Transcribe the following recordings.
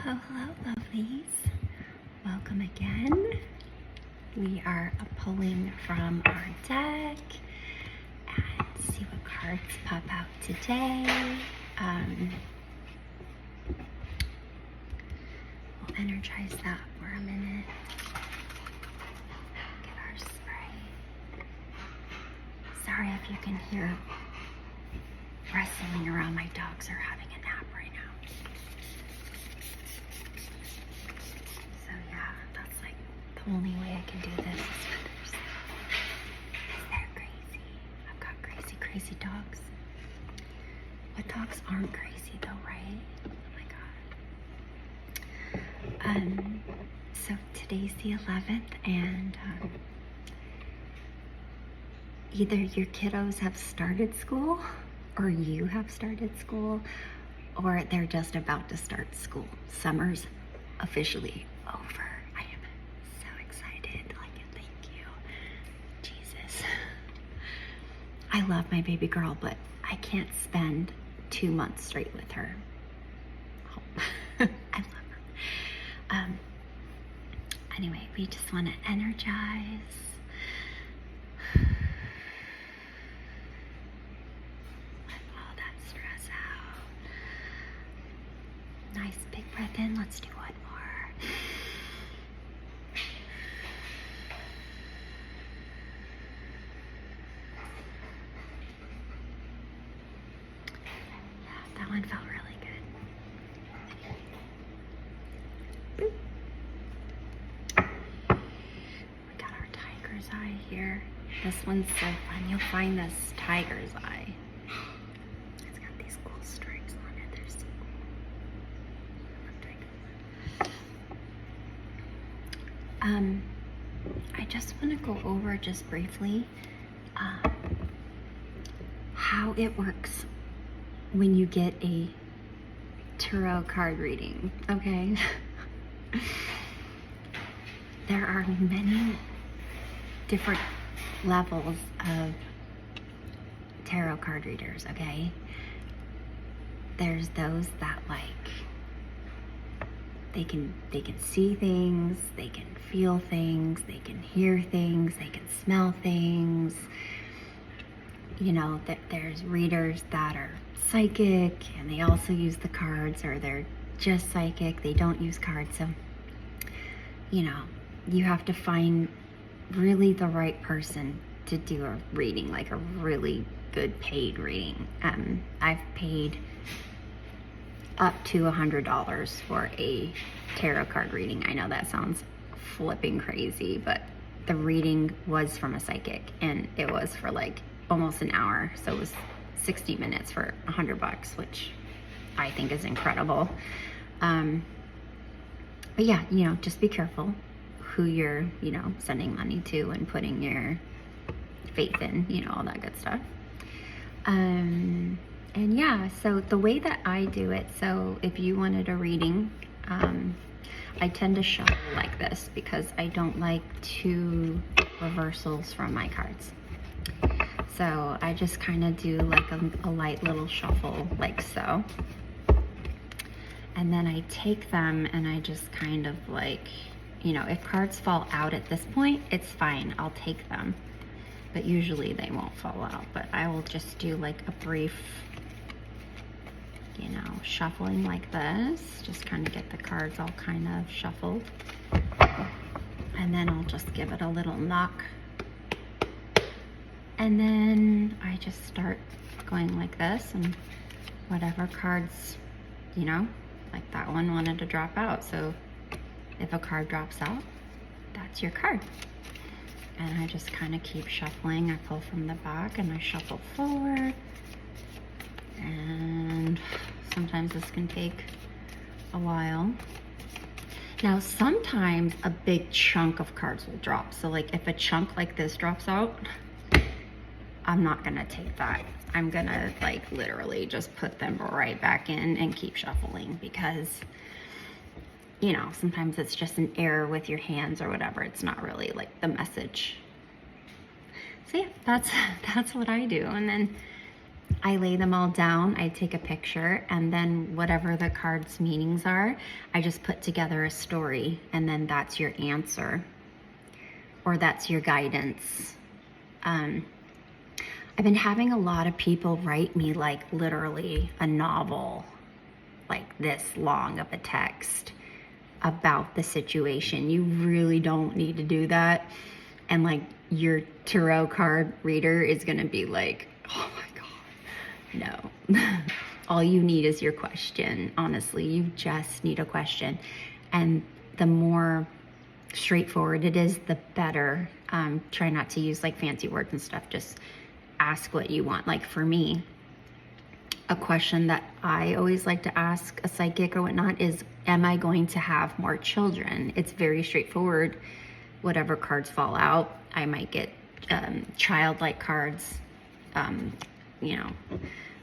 Hello, lovelies. Welcome again. We are pulling from our deck and see what cards pop out today. We'll energize that for a minute. Get our spray. Sorry if you can hear wrestling around. My dogs are having a nap right now. So yeah, that's like the only way I can do this is for their sake. Because they're crazy. I've got crazy dogs. What dogs aren't crazy though, right? Oh my god. So today's the 11th and either your kiddos have started school or you have started school or they're just about to start school. Summer's officially over. I am so excited. Thank you. Jesus. I love my baby girl, but I can't spend 2 months straight with her. Oh. I love her. Anyway, we just want to energize. Nice big breath in. Let's do one more. Yeah, that one felt really good. We got our tiger's eye here. This one's so fun. You'll find this tiger's eye. It's got these cool stripes on it. They're so cool. I just want to go over just briefly how it works when you get a tarot card reading, okay? There are many different levels of tarot card readers, okay? There's those that they can see things, they can feel things, they can hear things, they can smell things. You know, there's readers that are psychic and they also use the cards, or they're just psychic, they don't use cards. So, you know, you have to find really the right person to do a reading, like a really good paid reading. I've paid up to $100 for a tarot card reading. I know that sounds flipping crazy, but the reading was from a psychic and it was for like almost an hour. So it was 60 minutes for $100, which I think is incredible. But yeah, you know, just be careful who you're, you know, sending money to and putting your faith in, you know, all that good stuff. And yeah, so the way that I do it, so if you wanted a reading, I tend to shuffle like this because I don't like two reversals from my cards. So I just kind of do like a light little shuffle like so. And then I take them and I just kind of like, you know, if cards fall out at this point, it's fine, I'll take them. But usually they won't fall out, but I will just do like a brief, you know, shuffling like this, just kind of get the cards all kind of shuffled. And then I'll just give it a little knock. And then I just start going like this, and whatever cards, you know, like that one wanted to drop out. So if a card drops out, that's your card. And I just kind of keep shuffling. I pull from the back and I shuffle forward. And sometimes this can take a while. Now, sometimes a big chunk of cards will drop. So like if a chunk like this drops out, I'm not gonna take that. I'm gonna like literally just put them right back in and keep shuffling, because you know, sometimes it's just an error with your hands or whatever. It's not really like the message. So yeah, that's what I do. And then I lay them all down, I take a picture, and then whatever the card's meanings are, I just put together a story, and then that's your answer, or that's your guidance. I've been having a lot of people write me like literally a novel, like this long of a text about the situation. You really don't need to do that. And like your tarot card reader is gonna be like, oh my God, no. All you need is your question. Honestly, you just need a question. And the more straightforward it is, the better. Try not to use like fancy words and stuff. Just ask what you want. Like for me, a question that I always like to ask a psychic or whatnot is, am I going to have more children? It's very straightforward. Whatever cards fall out, I might get childlike cards, you know,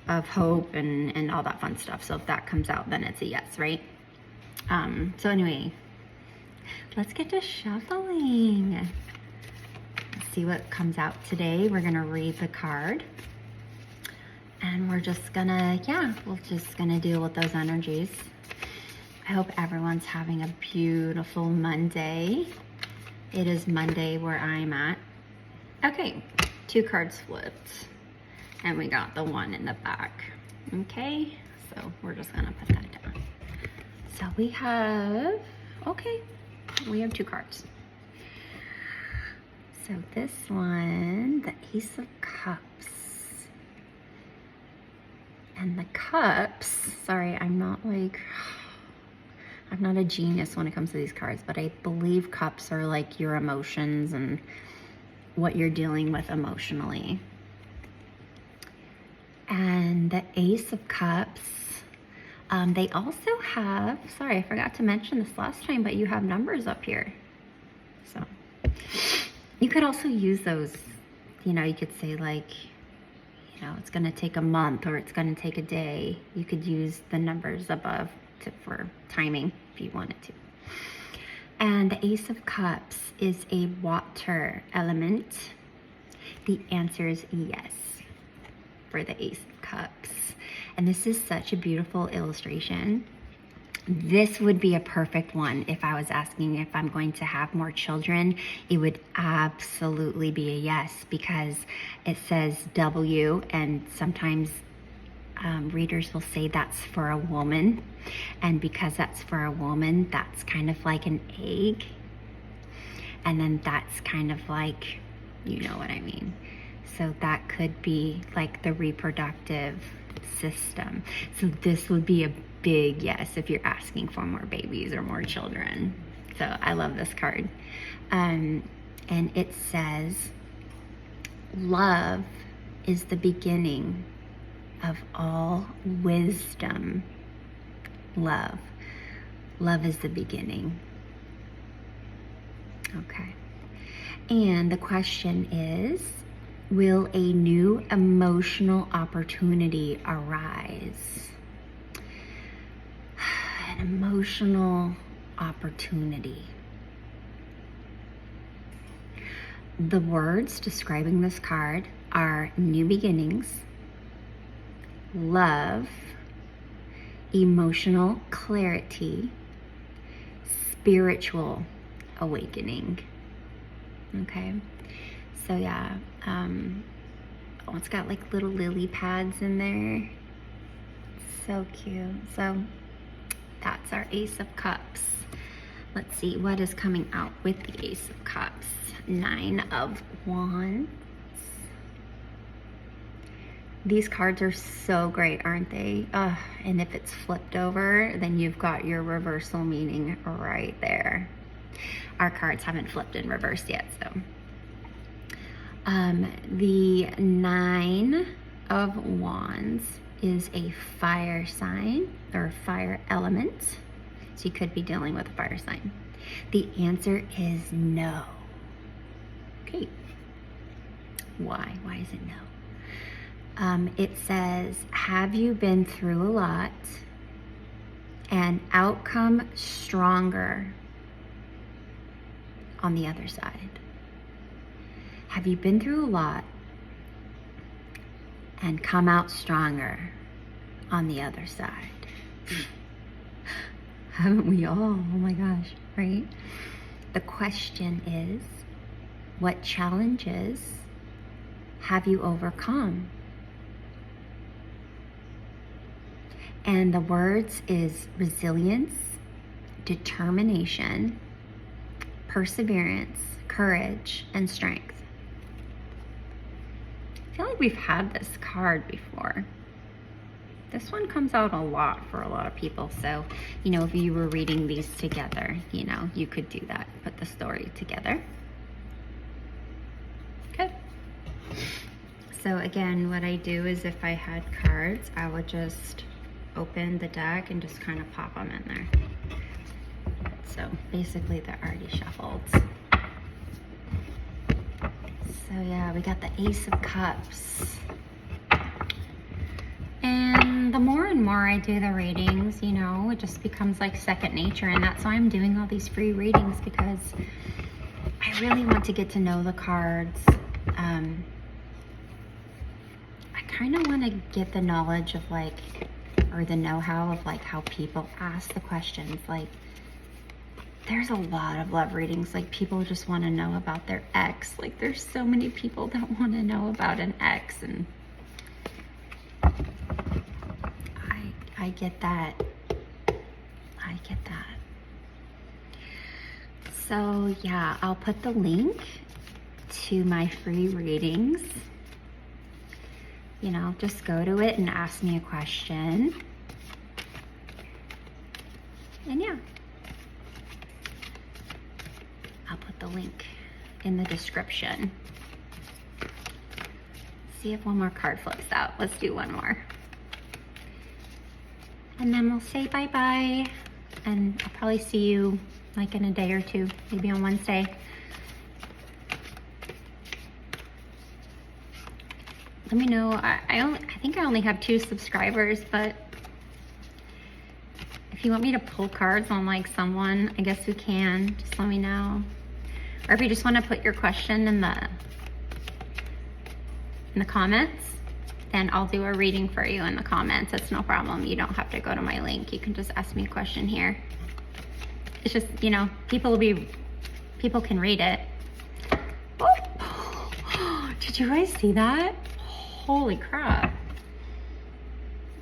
of hope and all that fun stuff. So if that comes out, then it's a yes, right? So anyway, let's get to shuffling. Let's see what comes out today. We're gonna read the card. And we're just gonna, we're just gonna deal with those energies. I hope everyone's having a beautiful Monday. It is Monday where I'm at. Okay, 2 cards flipped. And we got the 1 in the back. Okay, so we're just gonna put that down. So we have 2 cards. So this one, the Ace of Cups. And the cups, sorry, I'm not a genius when it comes to these cards, but I believe cups are like your emotions and what you're dealing with emotionally. And the Ace of Cups, they also have, sorry, I forgot to mention this last time, but you have numbers up here. So you could also use those, you know, you could say like, you know, it's going to take a month or it's going to take a day. You could use the numbers above for timing if you wanted to. And the Ace of Cups is a water element. The answer is yes for the Ace of Cups. And this is such a beautiful illustration. This would be a perfect one if I was asking if I'm going to have more children. It would absolutely be a yes, because it says W, and sometimes readers will say that's for a woman. And because that's for a woman, that's kind of like an egg. And then that's kind of like, you know what I mean. So that could be like the reproductive system. So this would be a big yes if you're asking for more babies or more children. So I love this card. And it says, love is the beginning of all wisdom. Love is the beginning. Okay. And the question is, will a new emotional opportunity arise? An emotional opportunity. The words describing this card are new beginnings, love, emotional clarity, spiritual awakening. Okay, so yeah, oh, it's got like little lily pads in there. So cute. So that's our Ace of Cups. Let's see what is coming out with the Ace of Cups. 9 of Wands. These cards are so great, aren't they? And if it's flipped over, then you've got your reversal meaning right there. Our cards haven't flipped in reverse yet, so. The 9 of Wands is a fire sign or fire element. So you could be dealing with a fire sign. The answer is no. Okay. Why? Why is it no? It says, have you been through a lot and outcome stronger on the other side? Have you been through a lot and come out stronger on the other side. Haven't we all? Oh my gosh, right? The question is, what challenges have you overcome? And the words is resilience, determination, perseverance, courage, and strength. I feel like we've had this card before. This one comes out a lot for a lot of people. So, you know, if you were reading these together, you know, you could do that. Put the story together. Okay. So again, what I do is if I had cards, I would just open the deck and just kind of pop them in there. So basically they're already shuffled. So yeah, we got the Ace of Cups. And the more and more I do the readings, you know, it just becomes like second nature. And that's why I'm doing all these free readings, because I really want to get to know the cards. I kind of want to get the knowledge of like, or the know-how of like how people ask the questions. Like, there's a lot of love readings. Like, people just want to know about their ex. Like, there's so many people that want to know about an ex, and I get that. I get that. So yeah, I'll put the link to my free readings. You know, just go to it and ask me a question. And yeah, I'll put the link in the description. See if one more card flips out. Let's do one more. And then we'll say bye-bye. And I'll probably see you like in a day or two, maybe on Wednesday. Let me know. I think I only have 2 subscribers, but if you want me to pull cards on like someone, I guess we can. Just let me know. Or if you just want to put your question in the comments, then I'll do a reading for you in the comments. It's no problem. You don't have to go to my link. You can just ask me a question here. It's just, you know, people can read it. Oh, did you guys see that? Holy crap.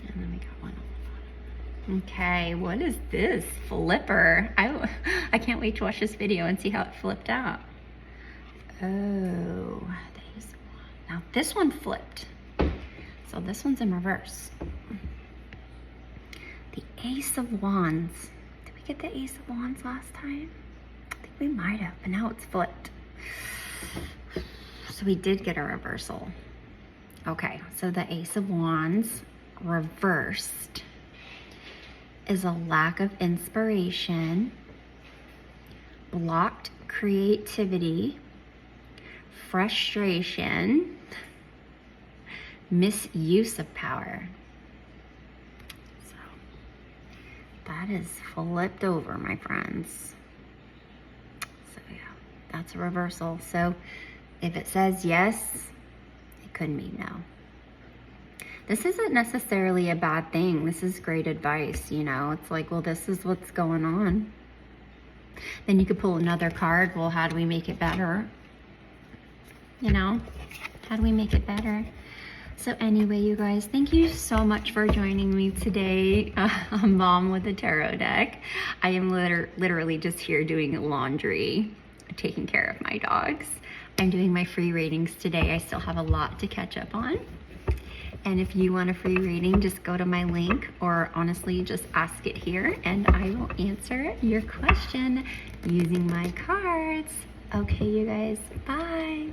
And then we got one on the bottom. Okay, what is this? Flipper. I can't wait to watch this video and see how it flipped out. Oh, there's one. Now this one flipped. So this one's in reverse. The Ace of Wands. Did we get the Ace of Wands last time? I think we might have, but now it's flipped. So we did get a reversal. Okay, so the Ace of Wands reversed is a lack of inspiration, blocked creativity, frustration, misuse of power. So that is flipped over, my friends. So yeah, that's a reversal. So if it says yes, it could mean no. This isn't necessarily a bad thing. This is great advice, you know. It's like, well, this is what's going on. Then you could pull another card. Well, how do we make it better? You know, how do we make it better? So anyway, you guys, thank you so much for joining me today. I'm Mom with a Tarot deck. I am literally just here doing laundry, taking care of my dogs. I'm doing my free readings today. I still have a lot to catch up on. And if you want a free reading, just go to my link, or honestly, just ask it here and I will answer your question using my cards. Okay, you guys, bye.